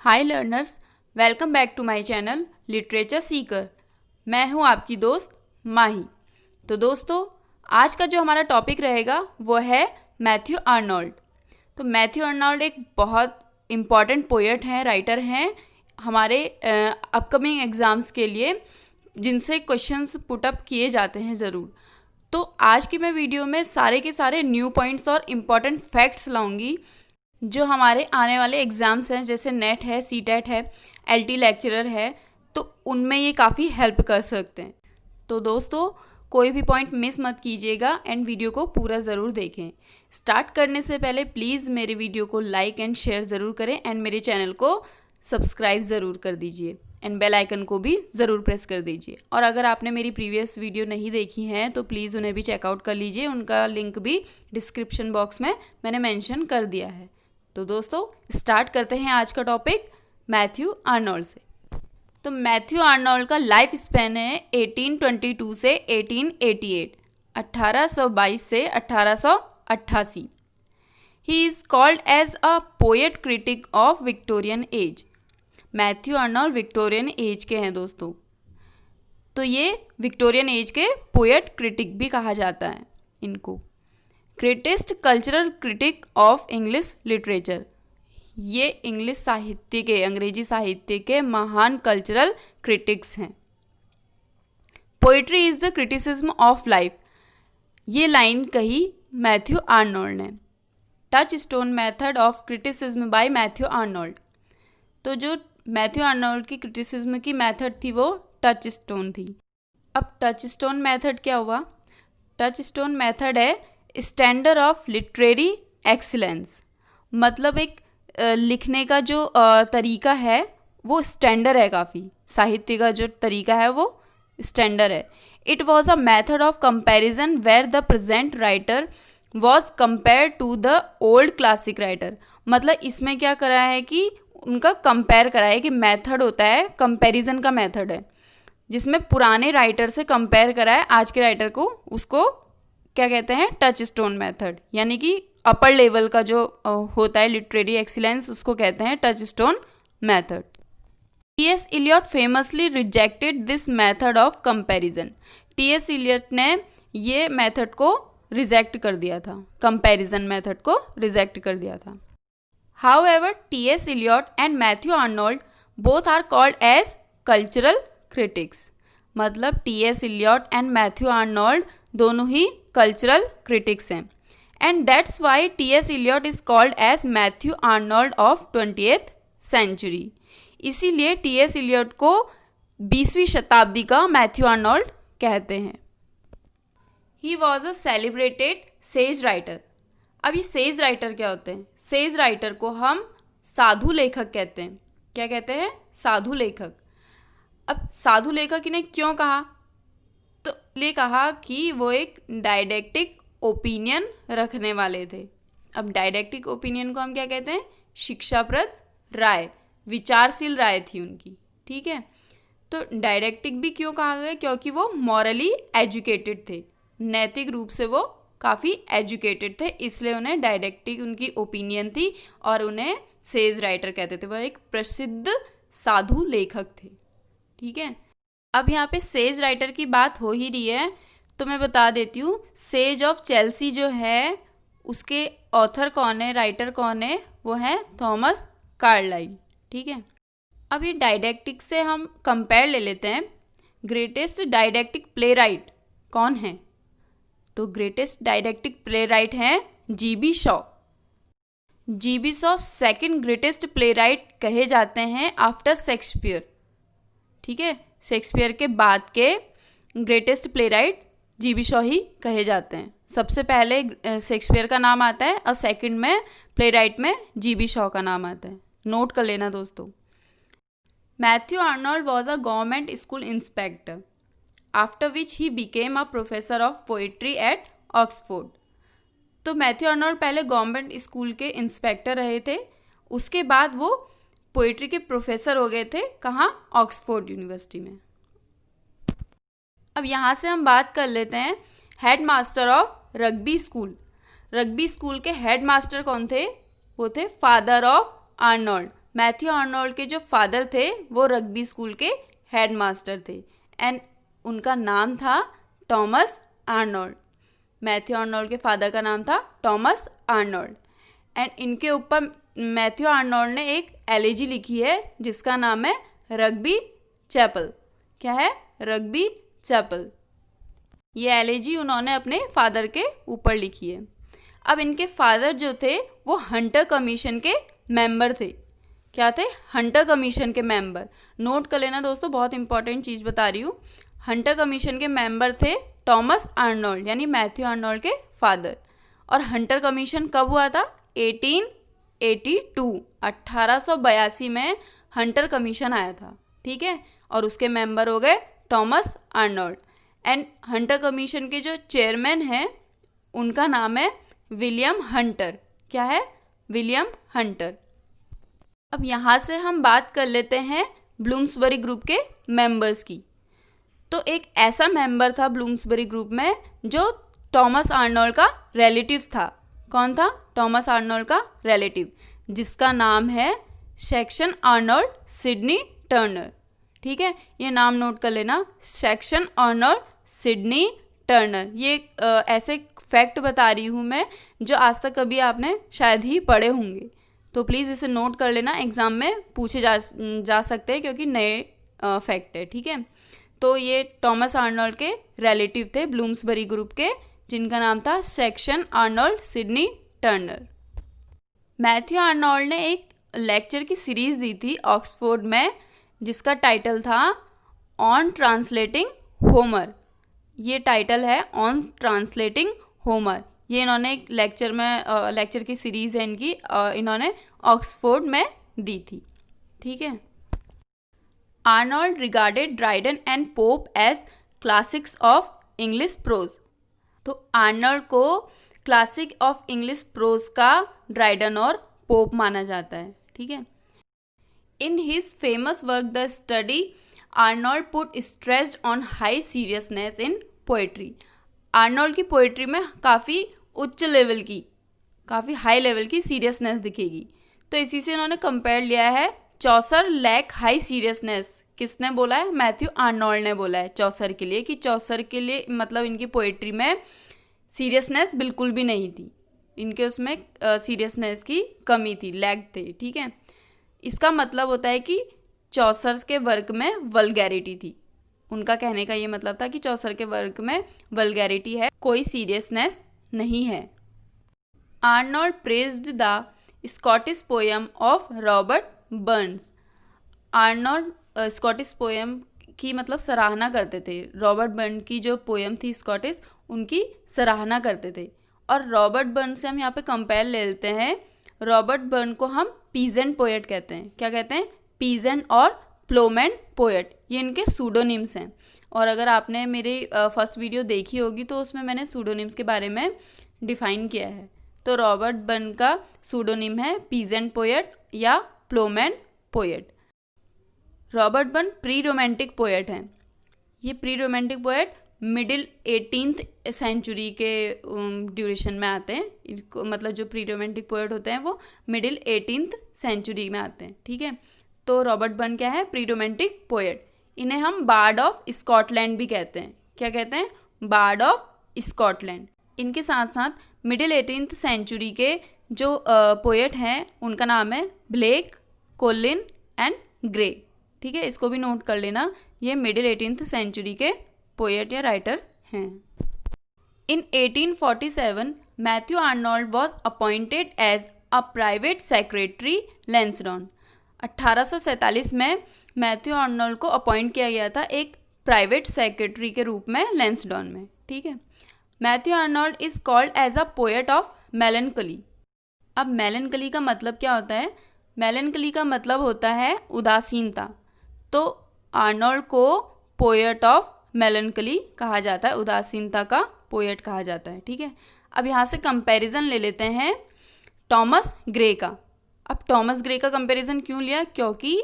Hi learners, welcome back to my channel literature seeker. मैं हूं आपकी दोस्त माही। तो दोस्तों, आज का जो हमारा टॉपिक रहेगा वो है मैथ्यू आर्नोल्ड। तो मैथ्यू आर्नोल्ड एक बहुत इम्पॉर्टेंट पोएट हैं, राइटर हैं हमारे अपकमिंग एग्ज़ाम्स के लिए, जिनसे क्वेश्चंस पुटअप किए जाते हैं ज़रूर। तो आज की मैं वीडियो में सारे के सारे न्यू पॉइंट्स और इम्पॉर्टेंट फैक्ट्स लाऊंगी जो हमारे आने वाले एग्ज़ाम्स हैं, जैसे नेट है, सीटेट है, एलटी लेक्चरर है, तो उनमें ये काफ़ी हेल्प कर सकते हैं। तो दोस्तों, कोई भी पॉइंट मिस मत कीजिएगा एंड वीडियो को पूरा ज़रूर देखें। स्टार्ट करने से पहले प्लीज़ मेरे वीडियो को लाइक एंड शेयर ज़रूर करें एंड मेरे चैनल को सब्सक्राइब ज़रूर कर दीजिए एंड बेल आइकन को भी ज़रूर प्रेस कर दीजिए। और अगर आपने मेरी प्रीवियस वीडियो नहीं देखी हैं तो प्लीज़ उन्हें भी चेकआउट कर लीजिए, उनका लिंक भी डिस्क्रिप्शन बॉक्स में मैंने मेंशन कर दिया है। तो दोस्तों, स्टार्ट करते हैं आज का टॉपिक मैथ्यू आर्नोल्ड से। तो मैथ्यू आर्नोल्ड का लाइफ स्पैन है 1822 से 1888, 1822 से 1888। He is called as a poet critic of Victorian age. Matthew Arnold Victorian age के हैं दोस्तों, तो ये विक्टोरियन एज के पोएट क्रिटिक भी कहा जाता है इनको। Greatest cultural critic of English literature, ये इंग्लिश साहित्य के, अंग्रेजी साहित्य के महान कल्चरल क्रिटिक्स हैं। Poetry is the criticism of life, ये लाइन कही मैथ्यू आर्नोल्ड ने। Touch stone method of criticism bye Matthew Arnold, तो जो मैथ्यू आर्नोल्ड की क्रिटिसिज्म की मेथड थी वो टच स्टोन थी। अब टच स्टोन मेथड क्या हुआ? टच स्टोन मेथड है स्टैंडर्ड ऑफ लिटरेरी एक्सीलेंस, मतलब एक लिखने का जो तरीका है वो स्टैंडर्ड है, काफ़ी साहित्य का जो तरीका है वो स्टैंडर्ड है। It was a method of comparison where the present writer was compare to the old classic writer, मतलब इसमें क्या करा है कि उनका कंपेयर करा है कि मेथड होता है, कंपैरिजन का मेथड है जिसमें पुराने राइटर से कंपेयर करा है आज के राइटर को, उसको क्या कहते हैं? टच स्टोन मेथड, यानी कि अपर लेवल का जो होता है लिटरेरी एक्सीलेंस, उसको कहते हैं touchstone method. T S. Eliot famously rejected this method of comparison. T S. Eliot ने ये मेथड को रिजेक्ट कर दिया था, कंपैरिजन मेथड को रिजेक्ट कर दिया था। However T S. Eliot and Matthew Arnold both are called as cultural critics, मतलब T S. Eliot and Matthew Arnold दोनों ही कल्चरल क्रिटिक्स हैं। And that's why T S. Eliot is called as Matthew Arnold of 20th century. इसीलिए T S. Eliot को 20वीं शताब्दी का Matthew Arnold कहते हैं। He was a celebrated sage writer. अब ये सेज राइटर क्या होते हैं? सेज राइटर को हम साधु लेखक कहते हैं। क्या कहते हैं? साधु लेखक। अब साधु लेखक इन्हें क्यों कहा? तो इसलिए कहा कि वो एक डायडेक्टिक ओपिनियन रखने वाले थे। अब डायडेक्टिक ओपिनियन को हम क्या कहते हैं? शिक्षाप्रद राय, विचारशील राय थी उनकी, ठीक है। तो डायडेक्टिक भी क्यों कहा गया? क्योंकि वो मॉरली एजुकेटेड थे, नैतिक रूप से वो काफ़ी एजुकेटेड थे, इसलिए उन्हें डायडेक्टिक उनकी ओपिनियन थी और उन्हें सेज राइटर कहते थे। वह एक प्रसिद्ध साधु लेखक थे, ठीक है। अब यहाँ पे सेज राइटर की बात हो ही रही है तो मैं बता देती हूँ, सेज ऑफ चेल्सी जो है उसके ऑथर कौन है, राइटर कौन है? वो है थॉमस कार्लाइल, ठीक है। अब ये डायडेक्टिक से हम कंपेयर ले लेते हैं। ग्रेटेस्ट डायडेक्टिक प्ले राइट कौन है? तो ग्रेटेस्ट डायडेक्टिक प्ले राइट हैं GB. Shaw. GB. Shaw second greatest play right कहे जाते हैं आफ्टर शेक्सपियर, ठीक है। शेक्सपियर के बाद के greatest playwright G B. Shaw ही कहे जाते हैं। सबसे पहले शेक्सपियर का नाम आता है और सेकंड में प्ले राइट में जी.बी. शॉ का नाम आता है, नोट कर लेना दोस्तों। Matthew Arnold was a government school inspector after which he became a professor of poetry at Oxford. तो मैथ्यू आर्नोल्ड पहले गवर्नमेंट स्कूल के इंस्पेक्टर रहे थे, उसके बाद वो पोइट्री के प्रोफेसर हो गए थे। कहाँ? ऑक्सफोर्ड यूनिवर्सिटी में। अब यहाँ से हम बात कर लेते हैं head master of rugby school. Rugby school के हेड मास्टर कौन थे? वो थे father of Arnold, Matthew Arnold के जो फादर थे वो रग्बी स्कूल के हेडमास्टर थे एंड उनका नाम था टॉमस आर्नोल्ड। मैथ्यू आर्नोल्ड के फादर का नाम था टॉमस आर्नोल्ड एंड इनके ऊपर मैथ्यू आर्नोल्ड ने एक एलेजी लिखी है जिसका नाम है रग्बी चैपल। क्या है? Rugby chapel. ये एलेजी उन्होंने अपने फादर के ऊपर लिखी है। अब इनके फादर जो थे वो हंटर कमीशन के मेंबर थे। क्या थे? हंटर कमीशन के मेंबर। नोट कर लेना दोस्तों, बहुत इंपॉर्टेंट चीज़ बता रही हूँ। हंटर कमीशन के मेंबर थे टॉमस आर्नोल्ड यानी मैथ्यू आर्नोल्ड के फादर। और हंटर कमीशन कब हुआ था? 1882 1882 में हंटर कमीशन आया था। ठीक है, और उसके मेंबर हो गए Thomas Arnold and Hunter commission के जो चेयरमैन हैं उनका नाम है विलियम हंटर। क्या है? William Hunter. अब यहाँ से हम बात कर लेते हैं ब्लूम्सबरी ग्रुप के मेंबर्स की। तो एक ऐसा मेंबर था ब्लूम्सबरी ग्रुप में जो टॉमस आर्नोल्ड का रिलेटिव था। कौन था? टॉमस आर्नोल्ड का रिलेटिव, जिसका नाम है सेक्शन आर्नोल्ड सिडनी टर्नर। ठीक है, ये नाम नोट कर लेना, सेक्शन आर्नोल्ड सिडनी टर्नर। ये ऐसे फैक्ट बता रही हूँ मैं जो आज तक कभी आपने शायद ही पढ़े होंगे, तो प्लीज़ इसे नोट कर लेना, एग्ज़ाम में पूछे जा सकते हैं क्योंकि नए फैक्ट है। ठीक है, तो ये टॉमस आर्नोल्ड के रिलेटिव थे ब्लूम्सबरी ग्रुप के, जिनका नाम था section Arnold Sydney Turner. Matthew Arnold ने एक लेक्चर की सीरीज़ दी थी ऑक्सफोर्ड में जिसका टाइटल था ऑन ट्रांसलेटिंग होमर। ये टाइटल है ऑन ट्रांसलेटिंग होमर। ये इन्होंने एक लेक्चर की सीरीज़ है इनकी, इन्होंने ऑक्सफोर्ड में दी थी। ठीक है। Arnold regarded Dryden and Pope as classics of English prose. तो आर्नोल्ड को क्लासिक ऑफ इंग्लिश प्रोज का ड्राइडन और पोप माना जाता है। ठीक है। In his famous work the study Arnold put stressed on high seriousness in poetry. Arnold की पोएट्री में काफ़ी उच्च लेवल की, काफ़ी हाई लेवल की सीरियसनेस दिखेगी। तो इसी से उन्होंने कंपेयर लिया है चौसर लैक हाई सीरियसनेस। किसने बोला है? मैथ्यू आर्नोल्ड ने बोला है चौसर के लिए, कि चौसर के लिए मतलब इनकी पोएट्री में सीरियसनेस बिल्कुल भी नहीं थी, इनके उसमें सीरियसनेस की कमी थी, लैक थे। ठीक है, इसका मतलब होता है कि चौसर के वर्क में वल्गैरिटी थी। उनका कहने का ये मतलब था कि चौसर के वर्क में वल्गैरिटी है, कोई सीरियसनेस नहीं है। Arnold praised the Scottish poem of Robert Burns. Arnold Scottish poem की मतलब सराहना करते थे। रॉबर्ट बर्न की जो पोएम थी स्कॉटिश, उनकी सराहना करते थे। और रॉबर्ट बर्न से हम यहाँ पे कंपेयर ले लेते हैं। रॉबर्ट बर्न को हम पीजेंट पोएट कहते हैं। क्या कहते हैं? पीजेंट और प्लोमैन पोएट, ये इनके सूडोनिम्स हैं। और अगर आपने मेरी फर्स्ट वीडियो देखी होगी तो उसमें मैंने सूडोनिम्स के बारे में डिफाइन किया है। तो रॉबर्ट बर्न का सूडोनिम है पीजेंट पोएट या ploughman poet. Robert Burn pre romantic poet हैं। ये pre romantic poet middle 18th century के ड्यूरेशन में आते हैं। मतलब जो प्री रोमांटिक पोएट होते हैं वो मिडिल 18th सेंचुरी में आते हैं। ठीक है, तो रॉबर्ट बर्न क्या है? Pre romantic poet. इन्हें हम बार्ड ऑफ स्कॉटलैंड भी कहते हैं। क्या कहते हैं? Bard of Scotland. इनके साथ साथ मिडिल 18th सेंचुरी के जो पोएट हैं उनका नाम है ब्लेक, कोलिन एंड ग्रे। ठीक है, इसको भी नोट कर लेना, ये मिडिल 18th सेंचुरी के पोएट या राइटर हैं। In 1847 Matthew Arnold was appointed as a private secretary Lansdowne. 1847 में मैथ्यू आर्नोल्ड को अपॉइंट किया गया था एक प्राइवेट सेक्रेटरी के रूप में लैंसडॉन में। ठीक है। Matthew Arnold is called as a poet of melancholy. अब मेलनकली का मतलब क्या होता है? मेलनकली का मतलब होता है उदासीनता। तो आर्नोल्ड को पोएट ऑफ मेलनकली कहा जाता है, उदासीनता का पोएट कहा जाता है। ठीक है, अब यहाँ से कंपैरिजन ले लेते हैं टॉमस ग्रे का। अब टॉमस ग्रे का कंपैरिजन क्यों लिया? क्योंकि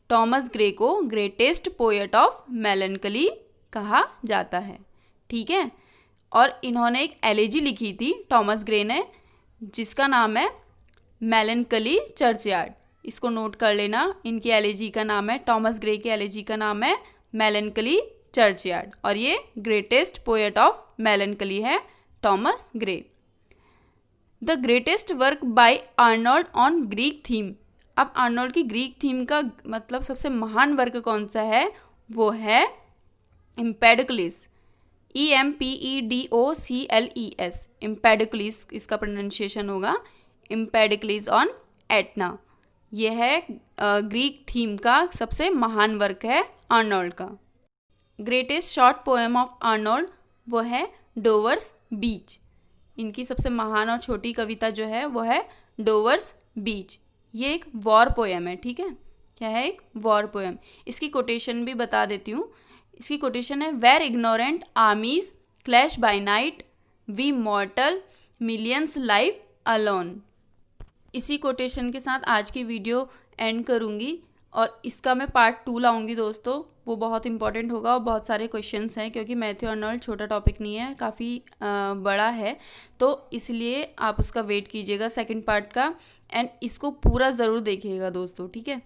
टॉमस ग्रे को ग्रेटेस्ट पोएट ऑफ मेलनकली कहा जाता है। ठीक है, और इन्होंने एक एलेजी लिखी थी टॉमस ग्रे ने, जिसका नाम है मेलनकली चर्चयार्ड। इसको नोट कर लेना। इनकी एलेजी का नाम है, टॉमस ग्रे की एलेजी का नाम है मेलनकली चर्चयार्ड, और ये ग्रेटेस्ट पोएट ऑफ मेलनकली है Thomas Gray. The greatest work by Arnold on Greek theme. अब आर्नोल्ड की ग्रीक थीम का मतलब सबसे महान वर्क कौन सा है, वो है एम्पेडोक्लिस, EMPEDOCLES, एम्पेडोक्लिस इसका प्रोनाउंसिएशन होगा, एम्पेडोक्लिस ऑन एटना। यह है ग्रीक थीम का सबसे महान वर्क है आर्नोल्ड का। Greatest short poem of Arnold वो है डोवर्स बीच। इनकी सबसे महान और छोटी कविता जो है वो है डोवर्स बीच। ये एक वॉर पोएम है, ठीक है, क्या है, एक वॉर पोएम। इसकी कोटेशन भी बता देती हूँ। इसकी कोटेशन है, where ignorant armies clash by night, we mortal millions live alone. इसी कोटेशन के साथ आज की वीडियो एंड करूँगी, और इसका मैं पार्ट 2 लाऊंगी दोस्तों। वो बहुत इंपॉर्टेंट होगा और बहुत सारे क्वेश्चंस हैं, क्योंकि मैथ्यू आर्नोल्ड छोटा टॉपिक नहीं है, काफ़ी बड़ा है, तो इसलिए आप उसका वेट कीजिएगा सेकंड पार्ट का, एंड इसको पूरा ज़रूर देखिएगा दोस्तों, ठीक है।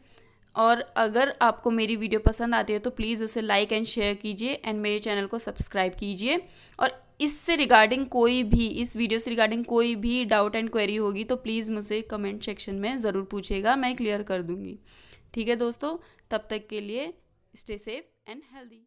और अगर आपको मेरी वीडियो पसंद आती है तो प्लीज़ उसे लाइक एंड शेयर कीजिए, एंड मेरे चैनल को सब्सक्राइब कीजिए। और इससे रिगार्डिंग कोई भी, इस वीडियो से रिगार्डिंग कोई भी डाउट एंड क्वेरी होगी तो प्लीज़ मुझे कमेंट सेक्शन में ज़रूर पूछिएगा, मैं क्लियर कर दूँगी, ठीक है दोस्तों। तब तक के लिए स्टे सेफ एंड हेल्दी।